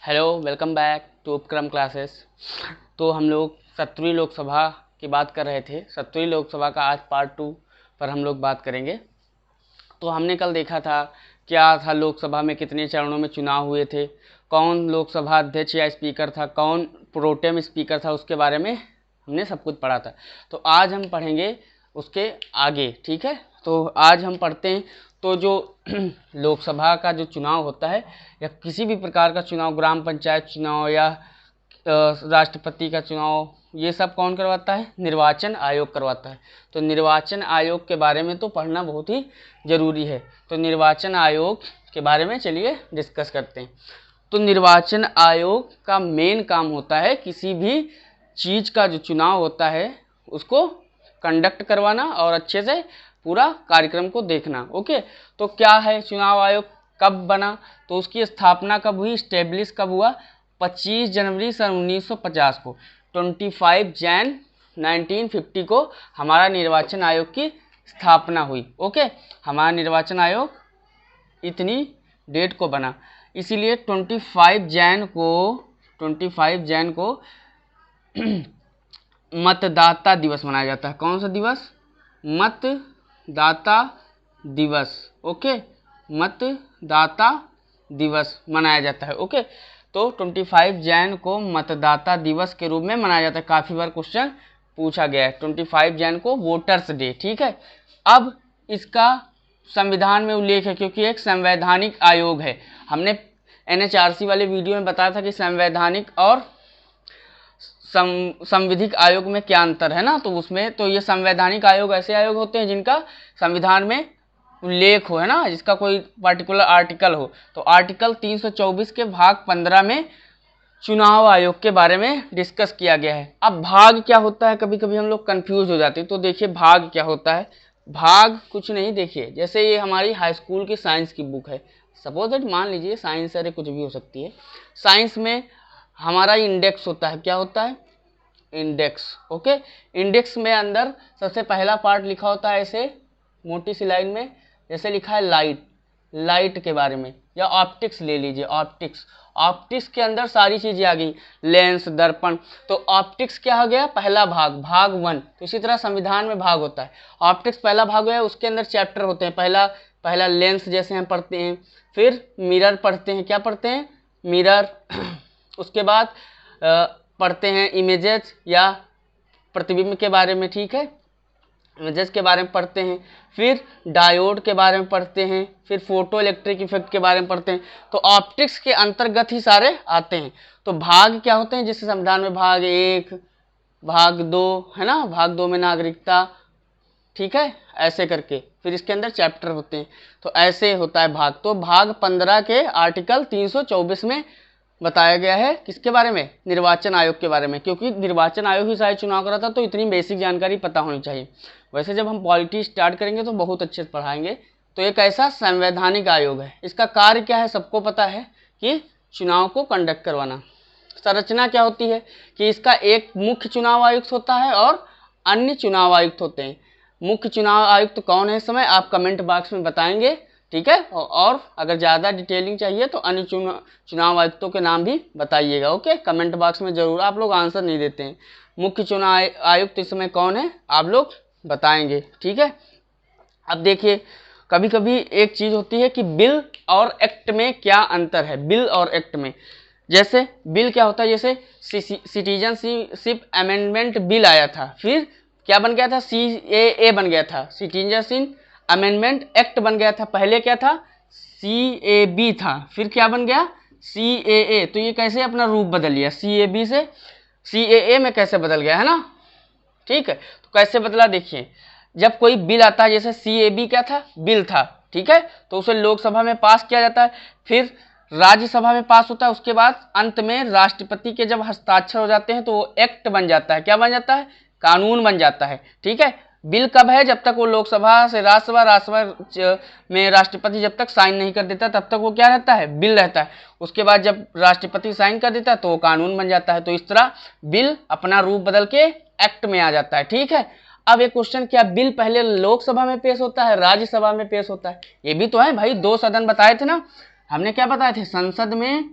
Hello, welcome back to उपक्रम classes. तो हम लोग 17वीं लोकसभा की बात कर रहे थे। 17वीं लोकसभा का आज पार्ट 2 पर हम लोग बात करेंगे। तो हमने कल देखा था क्या था, लोकसभा में कितने चरणों में चुनाव हुए थे, कौन लोकसभा अध्यक्ष या स्पीकर था, कौन प्रोटेम स्पीकर था, उसके बारे में हमने सब कुछ पढ़ा था। तो आज हम पढ़ेंगे उसके आगे, ठीक है। तो आज हम पढ़ते हैं। तो जो लोकसभा का जो चुनाव होता है या किसी भी प्रकार का चुनाव, ग्राम पंचायत चुनाव या राष्ट्रपति का चुनाव, ये सब कौन करवाता है? निर्वाचन आयोग करवाता है। तो निर्वाचन आयोग के बारे में तो पढ़ना बहुत ही ज़रूरी है। तो निर्वाचन आयोग के बारे में चलिए डिस्कस करते हैं। तो निर्वाचन आयोग का मेन काम होता है किसी भी चीज़ का जो चुनाव होता है उसको कंडक्ट करवाना और अच्छे से पूरा कार्यक्रम को देखना। ओके, तो क्या है चुनाव आयोग, कब बना, तो उसकी स्थापना कब हुई, स्टेब्लिश कब हुआ? 25 जनवरी सन 1950 को, 25 जैन 1950 को हमारा निर्वाचन आयोग की स्थापना हुई। ओके, हमारा निर्वाचन आयोग इतनी डेट को बना, इसीलिए 25 जैन को मतदाता दिवस मनाया जाता है। कौन सा दिवस? मतदाता दिवस। ओके, मतदाता दिवस मनाया जाता है। ओके, तो 25 जैन को मतदाता दिवस के रूप में मनाया जाता है। काफ़ी बार क्वेश्चन पूछा गया है। 25 जैन को वोटर्स डे, ठीक है। अब इसका संविधान में उल्लेख है क्योंकि एक संवैधानिक आयोग है। हमने NHRC वाले वीडियो में बताया था कि संवैधानिक और संविधिक आयोग में क्या अंतर है ना। तो उसमें तो ये संवैधानिक आयोग ऐसे आयोग होते हैं जिनका संविधान में उल्लेख हो, है ना, जिसका कोई पर्टिकुलर आर्टिकल हो। तो आर्टिकल 324 के भाग 15 में चुनाव आयोग के बारे में डिस्कस किया गया है। अब भाग क्या होता है, कभी कभी हम लोग कंफ्यूज हो जाते हैं। तो देखिए भाग क्या होता है। भाग कुछ नहीं, देखिए जैसे ये हमारी हाई स्कूल की साइंस की बुक है, सपोज दैट, मान लीजिए साइंस अरे कुछ भी हो सकती है। साइंस में हमारा इंडेक्स होता है। क्या होता है? इंडेक्स। ओके, इंडेक्स में अंदर सबसे पहला पार्ट लिखा होता है ऐसे मोटी सी लाइन में, जैसे लिखा है लाइट, लाइट के बारे में। या ऑप्टिक्स ले लीजिए, ऑप्टिक्स, ऑप्टिक्स के अंदर सारी चीजें आ गई, लेंस, दर्पण। तो ऑप्टिक्स क्या हो गया? पहला भाग, भाग 1। तो इसी तरह संविधान में भाग होता है। ऑप्टिक्स पहला भाग है, उसके अंदर चैप्टर होते हैं। पहला लेंस जैसे हम पढ़ते हैं, फिर मिरर पढ़ते हैं। क्या पढ़ते हैं? मिरर। उसके बाद पढ़ते हैं इमेजेस या प्रतिबिंब के बारे में, ठीक है, इमेजेस के बारे में पढ़ते हैं। फिर डायोड के बारे में पढ़ते हैं, फिर फोटो इलेक्ट्रिक इफेक्ट के बारे में पढ़ते हैं। तो ऑप्टिक्स के अंतर्गत ही सारे आते हैं। तो भाग क्या होते हैं? जैसे संविधान में भाग 1, भाग 2, है ना, भाग 2 में नागरिकता, ठीक है, ऐसे करके फिर इसके अंदर चैप्टर होते हैं। तो ऐसे होता है भाग। तो भाग 15 के आर्टिकल 324 में बताया गया है किसके बारे में? निर्वाचन आयोग के बारे में, क्योंकि निर्वाचन आयोग ही शायद चुनाव करा था, तो इतनी बेसिक जानकारी पता होनी चाहिए। वैसे जब हम पॉलिटी स्टार्ट करेंगे तो बहुत अच्छे से पढ़ाएंगे। तो एक ऐसा संवैधानिक आयोग है। इसका कार्य क्या है? सबको पता है कि चुनाव को कंडक्ट करवाना। संरचना क्या होती है कि इसका एक मुख्य चुनाव आयुक्त होता है और अन्य चुनाव आयुक्त होते हैं। मुख्य चुनाव आयुक्त कौन है इस समय, आप कमेंट बॉक्स में बताएंगे, ठीक है। और अगर ज़्यादा डिटेलिंग चाहिए तो अन्य चुनाव आयुक्तों के नाम भी बताइएगा। ओके, कमेंट बॉक्स में जरूर, आप लोग आंसर नहीं देते हैं। मुख्य चुनाव आयुक्त इस समय कौन है आप लोग बताएंगे, ठीक है। अब देखिए कभी कभी एक चीज़ होती है कि बिल और एक्ट में क्या अंतर है। बिल और एक्ट में, जैसे बिल क्या होता है, जैसे सिटीजनशिप अमेंडमेंट बिल आया था, फिर क्या बन गया था? CAA बन गया था, सिटीजनशिप अमेंडमेंट एक्ट बन गया था। पहले क्या था? CAB था, फिर क्या बन गया? CAA। तो ये कैसे अपना रूप बदल लिया, CAB से CAA में कैसे बदल गया, है ना, ठीक है। तो कैसे बदला देखिए, जब कोई बिल आता है, जैसे CAB क्या था? बिल था, ठीक है, तो उसे लोकसभा में पास किया जाता है, फिर राज्यसभा में पास होता है, उसके बाद अंत में राष्ट्रपति के जब हस्ताक्षर हो जाते हैं तो वो एक्ट बन जाता है। क्या बन जाता है? कानून बन जाता है, ठीक है। बिल कब है? जब तक वो लोकसभा से राज्यसभा में राष्ट्रपति जब तक साइन नहीं कर देता तब तक वो क्या रहता है? बिल रहता है। उसके बाद जब राष्ट्रपति साइन कर देता है तो वो कानून बन जाता है। तो इस तरह बिल अपना रूप बदल के एक्ट में आ जाता है, ठीक है। अब एक क्वेश्चन, क्या बिल पहले लोकसभा में पेश होता है, राज्यसभा में पेश होता है? ये भी तो है भाई, 2 सदन बताए थे ना हमने, क्या बताए थे? संसद में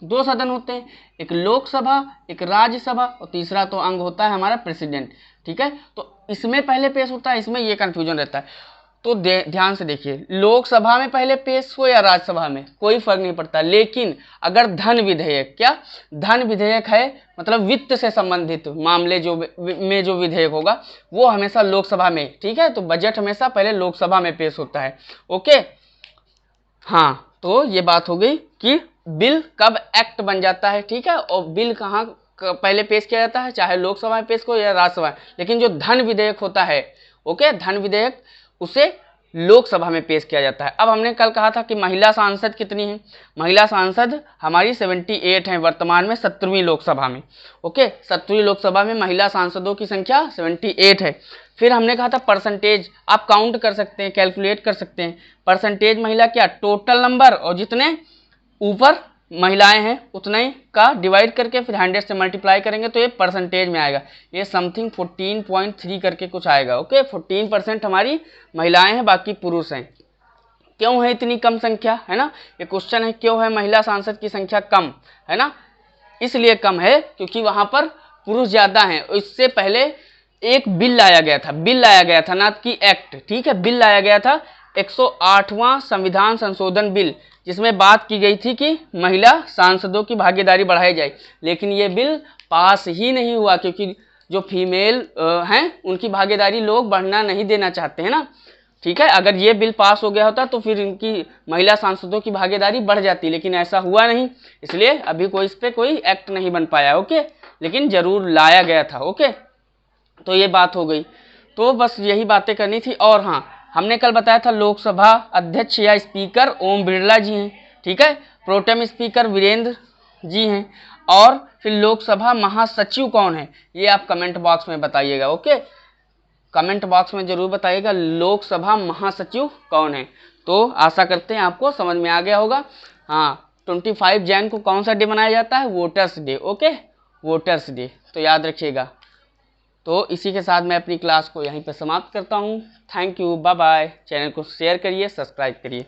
दो सदन होते हैं, एक लोकसभा एक राज्यसभा, और तीसरा तो अंग होता है हमारा प्रेसिडेंट। ठीक है, तो इसमें पहले पेश होता है, इसमें ये कंफ्यूजन रहता है। तो ध्यान से देखिए, लोकसभा में पहले पेश हो या राज्यसभा में कोई फर्क नहीं पड़ता, लेकिन अगर धन विधेयक, क्या धन विधेयक है, मतलब वित्त से संबंधित मामले जो विधेयक होगा वो हमेशा लोकसभा में। ठीक है, तो बजट हमेशा पहले लोकसभा में पेश होता है। ओके, हाँ, तो ये बात हो गई कि बिल कब एक्ट बन जाता है। ठीक है, और बिल कहाँ पहले पेश किया जाता है, चाहे लोकसभा में पेश हो या राज्यसभा में, लेकिन जो धन विधेयक होता है, ओके, धन विधेयक उसे लोकसभा में पेश किया जाता है। अब हमने कल कहा था कि महिला सांसद कितनी है, महिला सांसद हमारी 78 हैं वर्तमान में 17वीं लोकसभा में। ओके, 17वीं लोकसभा में महिला सांसदों की संख्या 78 है। फिर हमने कहा था परसेंटेज, आप काउंट कर सकते हैं, कैलकुलेट कर सकते हैं परसेंटेज महिला, क्या टोटल नंबर और जितने ऊपर महिलाएं हैं उतने का डिवाइड करके फिर 100 से मल्टीप्लाई करेंगे तो ये परसेंटेज में आएगा, ये समथिंग 14.3 करके कुछ आएगा। ओके, 14% हमारी महिलाएं हैं, बाकी पुरुष हैं। क्यों है इतनी कम संख्या, है ना, ये क्वेश्चन है, क्यों है महिला सांसद की संख्या कम, है ना, इसलिए कम है क्योंकि वहां पर पुरुष ज्यादा हैं। इससे पहले एक बिल लाया गया था ना कि एक्ट। ठीक है, बिल लाया गया था 108वां संविधान संशोधन बिल, जिसमें बात की गई थी कि महिला सांसदों की भागीदारी बढ़ाई जाए, लेकिन ये बिल पास ही नहीं हुआ क्योंकि जो फीमेल हैं उनकी भागीदारी लोग बढ़ना नहीं देना चाहते हैं ना। ठीक है, अगर ये बिल पास हो गया होता तो फिर इनकी महिला सांसदों की भागीदारी बढ़ जाती, लेकिन ऐसा हुआ नहीं, इसलिए अभी कोई इस पर कोई एक्ट नहीं बन पाया। ओके, लेकिन जरूर लाया गया था। ओके, तो ये बात हो गई, तो बस यही बातें करनी थी। और हाँ, हमने कल बताया था लोकसभा अध्यक्ष या स्पीकर ओम बिरला जी हैं। ठीक है, प्रोटेम स्पीकर वीरेंद्र जी हैं। और फिर लोकसभा महासचिव कौन है, ये आप कमेंट बॉक्स में बताइएगा। ओके, कमेंट बॉक्स में जरूर बताइएगा लोकसभा महासचिव कौन है। तो आशा करते हैं आपको समझ में आ गया होगा। हाँ, 25 जैन को कौन सा डे मनाया जाता है, voters day. Okay, voters day, तो याद रखिएगा। तो इसी के साथ मैं अपनी क्लास को यहीं पर समाप्त करता हूँ। Thank you, bye bye. Channel को शेयर करिए, सब्सक्राइब करिए।